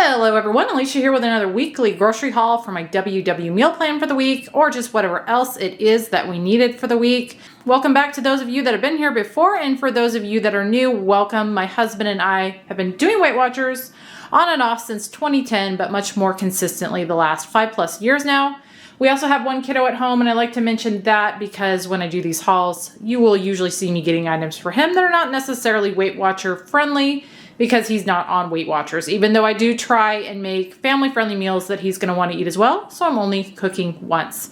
Hello everyone, Alicia here with another weekly grocery haul for my WW meal plan for the week, or just whatever else it is that we needed for the week. Welcome back to those of you that have been here before, and for those of you that are new, welcome. My husband and I have been doing Weight Watchers on and off since 2010, but much more consistently the last 5+ years now. We also have one kiddo at home, and I like to mention that because when I do these hauls, you will usually see me getting items for him that are not necessarily Weight Watcher friendly, because he's not on Weight Watchers, even though I do try and make family-friendly meals that he's gonna wanna eat as well, so I'm only cooking once.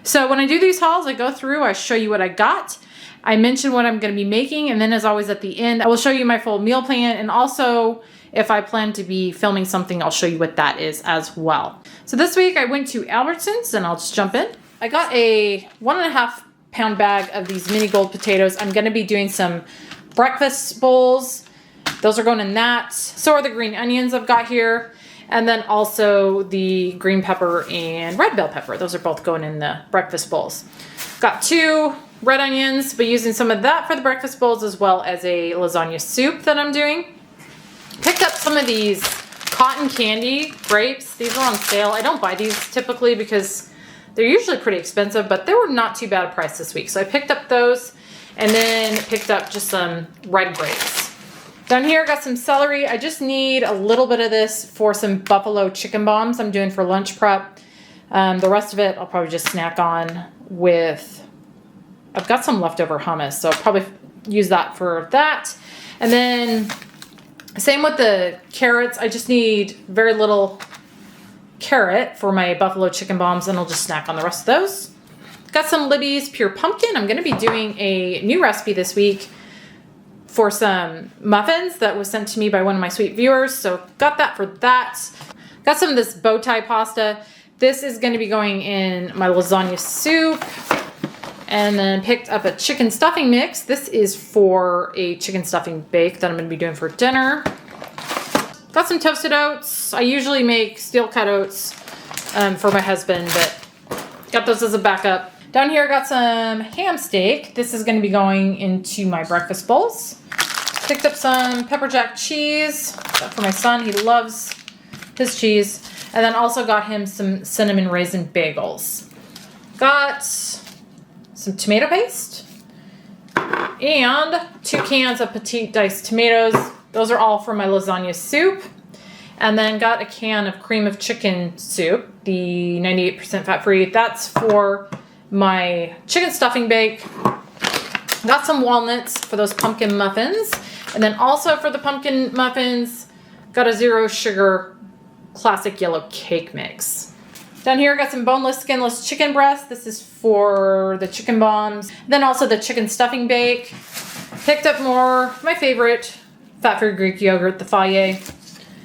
So when I do these hauls, I go through, I show you what I got, I mention what I'm gonna be making, and then as always at the end, I will show you my full meal plan, and also if I plan to be filming something, I'll show you what that is as well. So this week I went to Albertson's, and I'll just jump in. I got a 1.5 pound bag of these mini gold potatoes. I'm gonna be doing some breakfast bowls. Those are going in that. So are the green onions I've got here. And then also the green pepper and red bell pepper. Those are both going in the breakfast bowls. Got 2 red onions, but using some of that for the breakfast bowls as well as a lasagna soup that I'm doing. Picked up some of these cotton candy grapes. These are on sale. I don't buy these typically because they're usually pretty expensive, but they were not too bad a price this week. So I picked up those and then picked up just some red grapes. Down here, I got some celery. I just need a little bit of this for some buffalo chicken bombs I'm doing for lunch prep. The rest of it, I'll probably just snack on with, I've got some leftover hummus, so I'll probably use that for that. And then same with the carrots. I just need very little carrot for my buffalo chicken bombs, and I'll just snack on the rest of those. Got some Libby's Pure Pumpkin. I'm gonna be doing a new recipe this week for some muffins that was sent to me by one of my sweet viewers. So got that for that. Got some of this bow tie pasta. This is going to be going in my lasagna soup. And then picked up a chicken stuffing mix. This is for a chicken stuffing bake that I'm going to be doing for dinner. Got some toasted oats. I usually make steel cut oats for my husband, but got those as a backup. Down here I got some ham steak. This is going to be going into my breakfast bowls. Picked up some pepper jack cheese for my son. He loves his cheese. And then also got him some cinnamon raisin bagels. Got some tomato paste and 2 cans of petite diced tomatoes. Those are all for my lasagna soup. And then got a can of cream of chicken soup, the 98% fat-free. That's for my chicken stuffing bake. Got some walnuts for those pumpkin muffins. And then also for the pumpkin muffins, got a 0 sugar classic yellow cake mix. Down here, I got some boneless, skinless chicken breast. This is for the chicken bombs. Then also the chicken stuffing bake. Picked up more, my favorite, fat-free Greek yogurt, the Fage.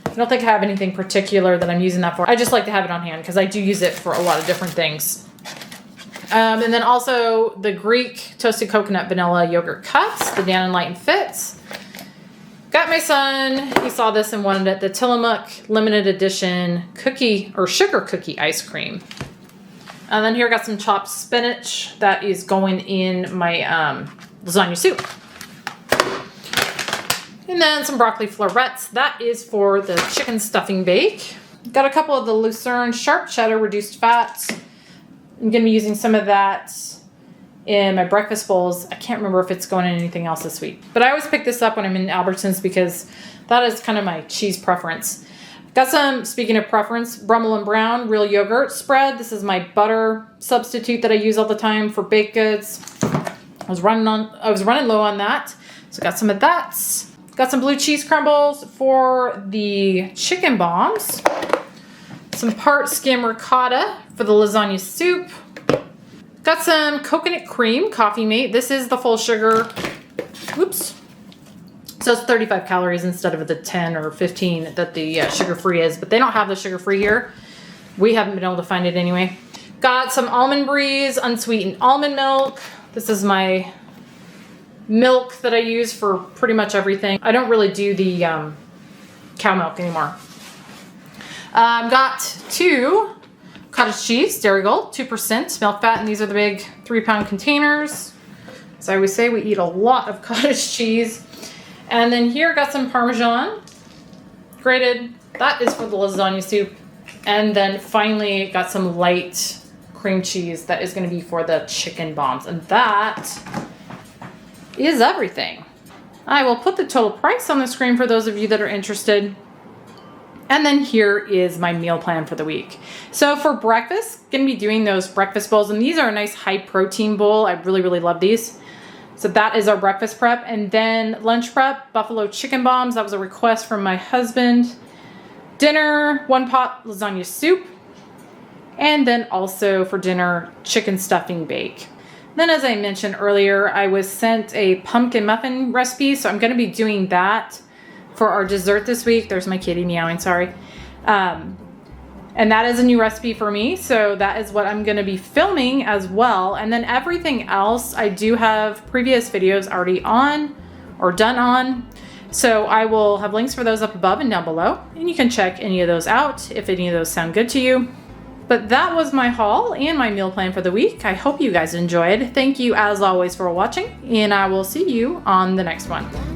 I don't think I have anything particular that I'm using that for. I just like to have it on hand because I do use it for a lot of different things. And then also the Greek toasted coconut vanilla yogurt cups, the Dan & Light Fits. Got my son, he saw this and wanted it, the Tillamook limited edition cookie or sugar cookie ice cream. And then here I got some chopped spinach that is going in my lasagna soup. And then some broccoli florets. That is for the chicken stuffing bake. Got a couple of the Lucerne sharp cheddar reduced fat. I'm going to be using some of that in my breakfast bowls. I can't remember if it's going in anything else this week. But I always pick this up when I'm in Albertson's because that is kind of my cheese preference. Got some, speaking of preference, Brummel and Brown real yogurt spread. This is my butter substitute that I use all the time for baked goods. I was running low on that. So got some of that. Got some blue cheese crumbles for the chicken bombs. Some part skim ricotta for the lasagna soup. Got some coconut cream, Coffee Mate. This is the full sugar. Whoops. So it's 35 calories instead of the 10 or 15 that the sugar-free is. But they don't have the sugar-free here. We haven't been able to find it anyway. Got some Almond Breeze unsweetened almond milk. This is my milk that I use for pretty much everything. I don't really do the cow milk anymore. Got 2 cottage cheese, Dairy Gold, 2% milk fat, and these are the big 3-pound containers. As I always say, we eat a lot of cottage cheese. And then here, got some Parmesan, grated that is for the lasagna soup. And then finally got some light cream cheese that is going to be for the chicken bombs. And that is everything. I will put the total price on the screen for those of you that are interested. And then here is my meal plan for the week. So for breakfast, going to be doing those breakfast bowls. And these are a nice high protein bowl. I really, really love these. So that is our breakfast prep. And then lunch prep, buffalo chicken bombs. That was a request from my husband. Dinner, 1 pot lasagna soup. And then also for dinner, chicken stuffing bake. Then as I mentioned earlier, I was sent a pumpkin muffin recipe. So I'm going to be doing that for our dessert this week. There's my kitty meowing, sorry. And that is a new recipe for me. So that is what I'm going to be filming as well. And then everything else, I do have previous videos already on or done on. So I will have links for those up above and down below. And you can check any of those out if any of those sound good to you. But that was my haul and my meal plan for the week. I hope you guys enjoyed. Thank you as always for watching, and I will see you on the next one.